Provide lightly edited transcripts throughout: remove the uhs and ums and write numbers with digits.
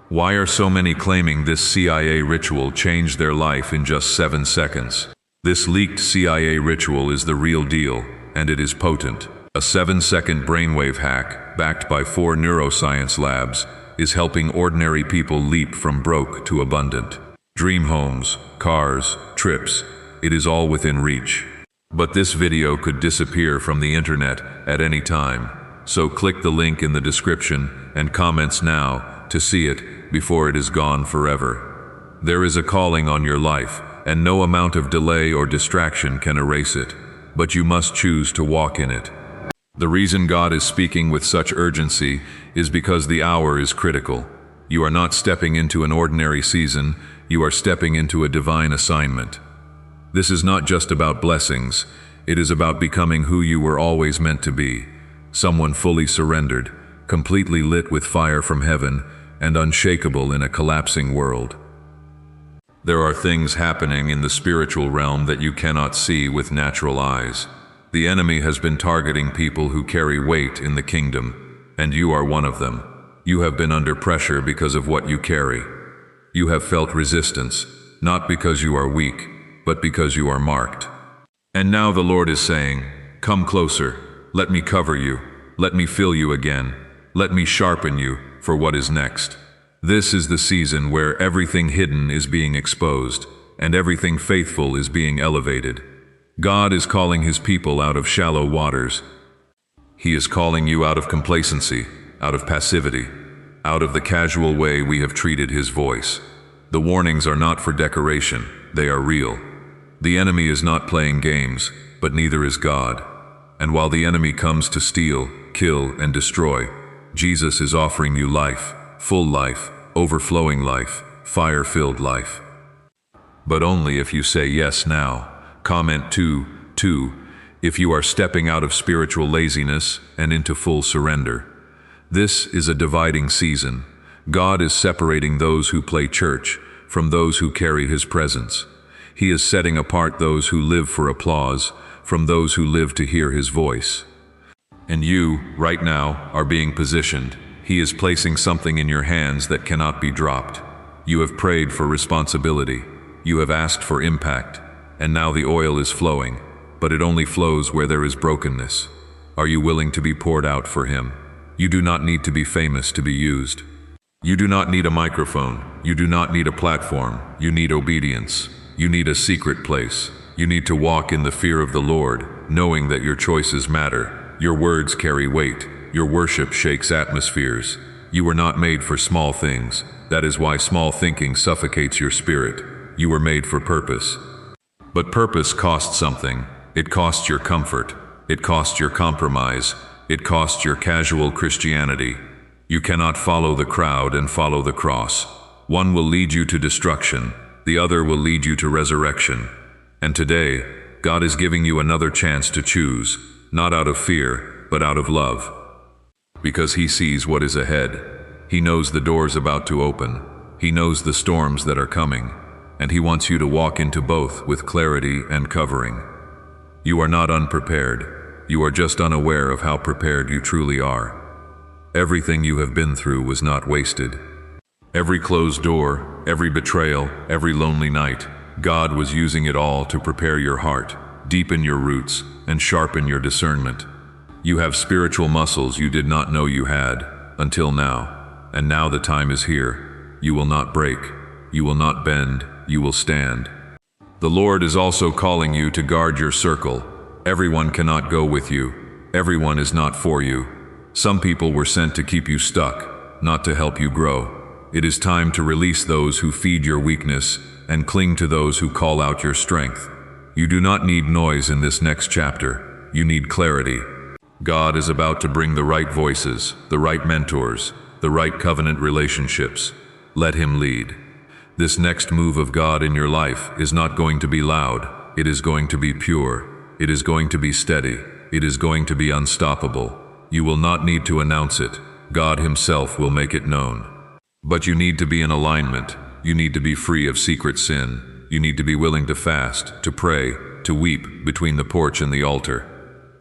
Why are so many claiming this CIA ritual changed their life in just 7 seconds? This leaked CIA ritual is the real deal, and it is potent. A 7-second brainwave hack, backed by 4 neuroscience labs, is helping ordinary people leap from broke to abundant. Dream homes, cars, trips, it is all within reach. But this video could disappear from the internet at any time, so click the link in the description and comments now to see it before it is gone forever. There is a calling on your life, and no amount of delay or distraction can erase it, but you must choose to walk in it. The reason God is speaking with such urgency is because the hour is critical. You are not stepping into an ordinary season, you are stepping into a divine assignment. This is not just about blessings, it is about becoming who you were always meant to be, someone fully surrendered, completely lit with fire from heaven, and unshakable in a collapsing world. There are things happening in the spiritual realm that you cannot see with natural eyes. The enemy has been targeting people who carry weight in the kingdom, and you are one of them. You have been under pressure because of what you carry. You have felt resistance, not because you are weak, but because you are marked. And now the Lord is saying, "Come closer, let me cover you, let me fill you again, let me sharpen you for what is next." This is the season where everything hidden is being exposed, and everything faithful is being elevated. God is calling His people out of shallow waters. He is calling you out of complacency, out of passivity, out of the casual way we have treated His voice. The warnings are not for decoration, they are real. The enemy is not playing games, but neither is God. And while the enemy comes to steal, kill, and destroy, Jesus is offering you life, full life, overflowing life, fire-filled life. But only if you say yes now. Comment 2 if you are stepping out of spiritual laziness and into full surrender. This is a dividing season. God is separating those who play church from those who carry His presence. He is setting apart those who live for applause from those who live to hear His voice. And you, right now, are being positioned. He is placing something in your hands that cannot be dropped. You have prayed for responsibility. You have asked for impact. And now the oil is flowing, but it only flows where there is brokenness. Are you willing to be poured out for Him? You do not need to be famous to be used. You do not need a microphone. You do not need a platform. You need obedience. You need a secret place. You need to walk in the fear of the Lord, knowing that your choices matter. Your words carry weight. Your worship shakes atmospheres. You were not made for small things. That is why small thinking suffocates your spirit. You were made for purpose. But purpose costs something. It costs your comfort. It costs your compromise. It costs your casual Christianity. You cannot follow the crowd and follow the cross. One will lead you to destruction. The other will lead you to resurrection. And today, God is giving you another chance to choose, not out of fear, but out of love. Because He sees what is ahead. He knows the doors about to open. He knows the storms that are coming. And He wants you to walk into both with clarity and covering. You are not unprepared. You are just unaware of how prepared you truly are. Everything you have been through was not wasted. Every closed door, every betrayal, every lonely night, God was using it all to prepare your heart, deepen your roots, and sharpen your discernment. You have spiritual muscles you did not know you had, until now. And now the time is here. You will not break. You will not bend. You will stand. The Lord is also calling you to guard your circle. Everyone cannot go with you. Everyone is not for you. Some people were sent to keep you stuck, not to help you grow. It is time to release those who feed your weakness and cling to those who call out your strength. You do not need noise in this next chapter. You need clarity. God is about to bring the right voices, the right mentors, the right covenant relationships. Let Him lead. This next move of God in your life is not going to be loud. It is going to be pure. It is going to be steady. It is going to be unstoppable. You will not need to announce it. God Himself will make it known. But you need to be in alignment. You need to be free of secret sin. You need to be willing to fast, to pray, to weep between the porch and the altar.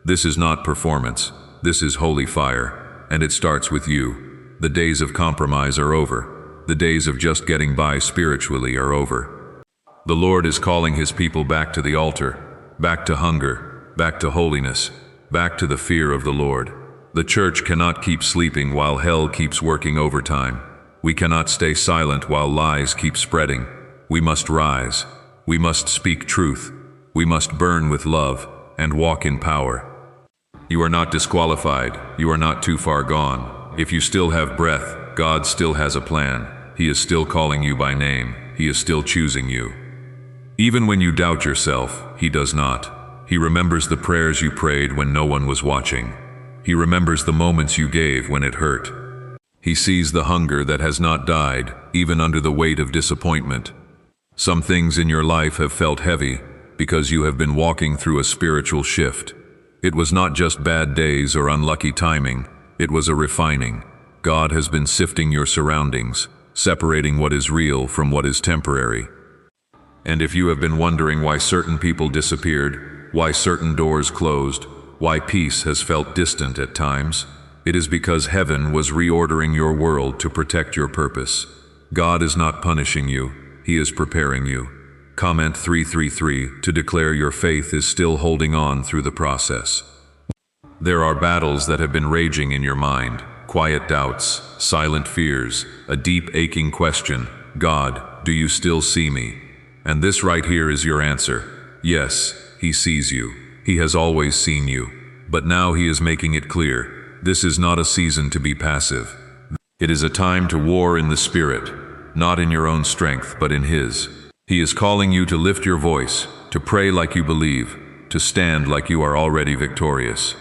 This is not performance. This is holy fire. And it starts with you. The days of compromise are over. The days of just getting by spiritually are over. The Lord is calling His people back to the altar, back to hunger, back to holiness, back to the fear of the Lord. The church cannot keep sleeping while hell keeps working overtime. We cannot stay silent while lies keep spreading. We must rise. We must speak truth. We must burn with love and walk in power. You are not disqualified. You are not too far gone. If you still have breath, God still has a plan. He is still calling you by name. He is still choosing you. Even when you doubt yourself, He does not. He remembers the prayers you prayed when no one was watching. He remembers the moments you gave when it hurt. He sees the hunger that has not died, even under the weight of disappointment. Some things in your life have felt heavy because you have been walking through a spiritual shift. It was not just bad days or unlucky timing, it was a refining. God has been sifting your surroundings, separating what is real from what is temporary. And if you have been wondering why certain people disappeared, why certain doors closed, why peace has felt distant at times, it is because heaven was reordering your world to protect your purpose. God is not punishing you, He is preparing you. Comment 333 to declare your faith is still holding on through the process. There are battles that have been raging in your mind, quiet doubts, silent fears, a deep aching question, God, do you still see me? And this right here is your answer. Yes, He sees you. He has always seen you. But now He is making it clear. This is not a season to be passive. It is a time to war in the Spirit, not in your own strength, but in His. He is calling you to lift your voice, to pray like you believe, to stand like you are already victorious.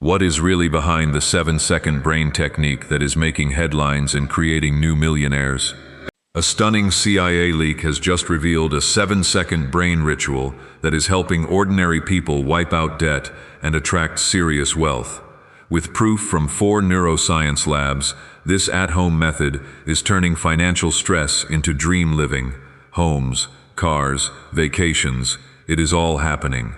What is really behind the 7-second brain technique that is making headlines and creating new millionaires? A stunning CIA leak has just revealed a 7-second brain ritual that is helping ordinary people wipe out debt and attract serious wealth. With proof from 4 neuroscience labs, this at-home method is turning financial stress into dream living. Homes, cars, vacations, it is all happening.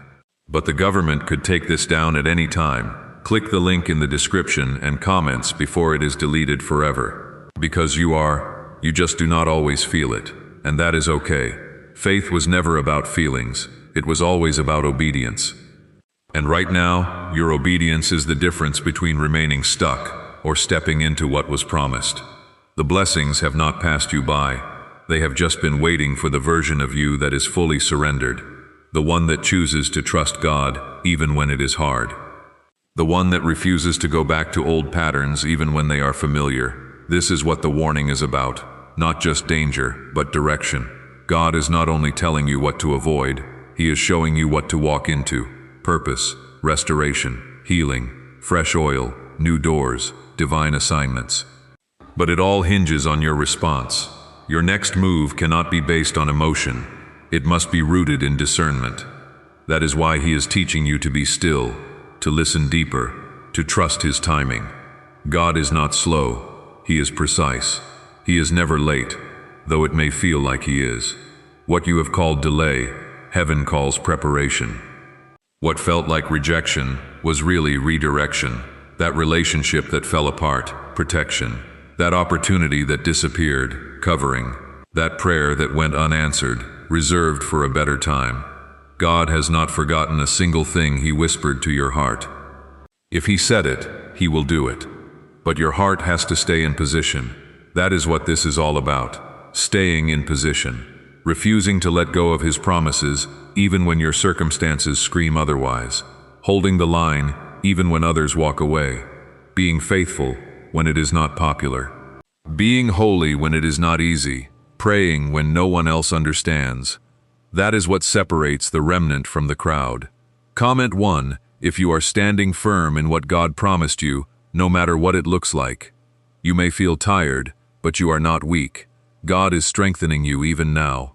But the government could take this down at any time. Click the link in the description and comments before it is deleted forever. Because you just do not always feel it, and that is okay. Faith was never about feelings, it was always about obedience. And right now, your obedience is the difference between remaining stuck or stepping into what was promised. The blessings have not passed you by. They have just been waiting for the version of you that is fully surrendered, the one that chooses to trust God even when it is hard, the one that refuses to go back to old patterns even when they are familiar. This is what the warning is about, not just danger, but direction. God is not only telling you what to avoid, He is showing you what to walk into: purpose, restoration, healing, fresh oil, new doors, divine assignments. But it all hinges on your response. Your next move cannot be based on emotion. It must be rooted in discernment. That is why He is teaching you to be still, to listen deeper, to trust His timing. God is not slow. He is precise. He is never late, though it may feel like He is. What you have called delay, heaven calls preparation. What felt like rejection was really redirection. That relationship that fell apart, protection. That opportunity that disappeared, covering. That prayer that went unanswered, reserved for a better time. God has not forgotten a single thing He whispered to your heart. If He said it, He will do it. But your heart has to stay in position. That is what this is all about. Staying in position. Refusing to let go of His promises, even when your circumstances scream otherwise. Holding the line, even when others walk away. Being faithful when it is not popular. Being holy when it is not easy. Praying when no one else understands. That is what separates the remnant from the crowd. Comment 1 if you are standing firm in what God promised you, no matter what it looks like. You may feel tired, but you are not weak. God is strengthening you even now.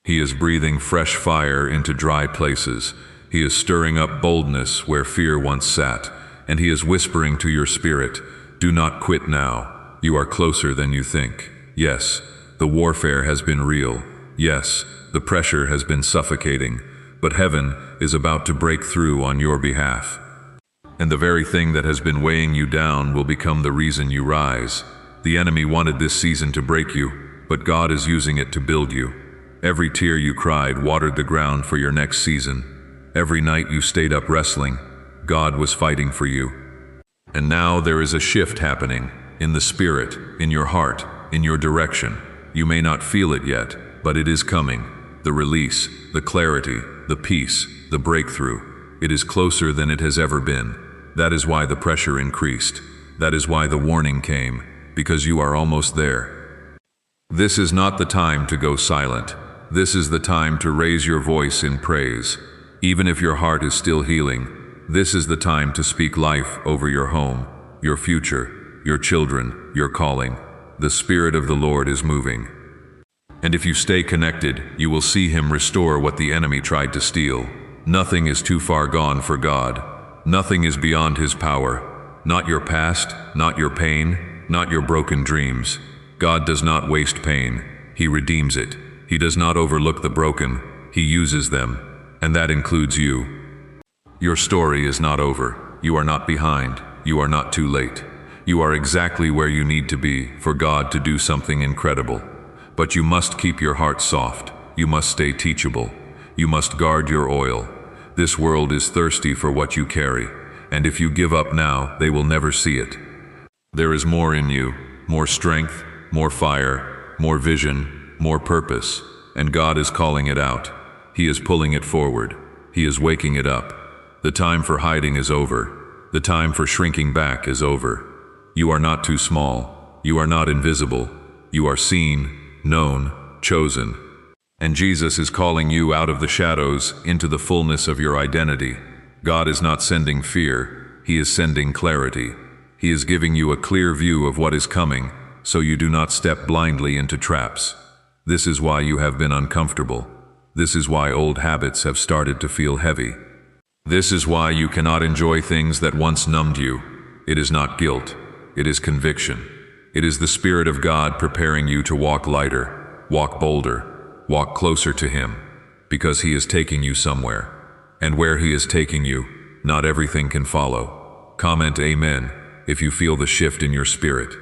He is breathing fresh fire into dry places. He is stirring up boldness where fear once sat, and He is whispering to your spirit, do not quit now. You are closer than you think. Yes, the warfare has been real. Yes, the pressure has been suffocating, but heaven is about to break through on your behalf. And the very thing that has been weighing you down will become the reason you rise. The enemy wanted this season to break you, but God is using it to build you. Every tear you cried watered the ground for your next season. Every night you stayed up wrestling, God was fighting for you. And now there is a shift happening, in the spirit, in your heart, in your direction. You may not feel it yet, but it is coming. The release, the clarity, the peace, the breakthrough. It is closer than it has ever been. That is why the pressure increased. That is why the warning came, because you are almost there. This is not the time to go silent. This is the time to raise your voice in praise. Even if your heart is still healing, this is the time to speak life over your home, your future, your children, your calling. The Spirit of the Lord is moving. And if you stay connected, you will see Him restore what the enemy tried to steal. Nothing is too far gone for God. Nothing is beyond His power. Not your past, not your pain, not your broken dreams. God does not waste pain. He redeems it. He does not overlook the broken. He uses them. And that includes you. Your story is not over. You are not behind. You are not too late. You are exactly where you need to be for God to do something incredible. But you must keep your heart soft. You must stay teachable. You must guard your oil. This world is thirsty for what you carry, and if you give up now, they will never see it. There is more in you, more strength, more fire, more vision, more purpose, and God is calling it out. He is pulling it forward. He is waking it up. The time for hiding is over. The time for shrinking back is over. You are not too small. You are not invisible. You are seen, known, chosen. And Jesus is calling you out of the shadows into the fullness of your identity. God is not sending fear. He is sending clarity. He is giving you a clear view of what is coming, so you do not step blindly into traps. This is why you have been uncomfortable. This is why old habits have started to feel heavy. This is why you cannot enjoy things that once numbed you. It is not guilt. It is conviction. It is the Spirit of God preparing you to walk lighter, walk bolder, walk closer to Him, because He is taking you somewhere. And where He is taking you, not everything can follow. Comment Amen if you feel the shift in your spirit.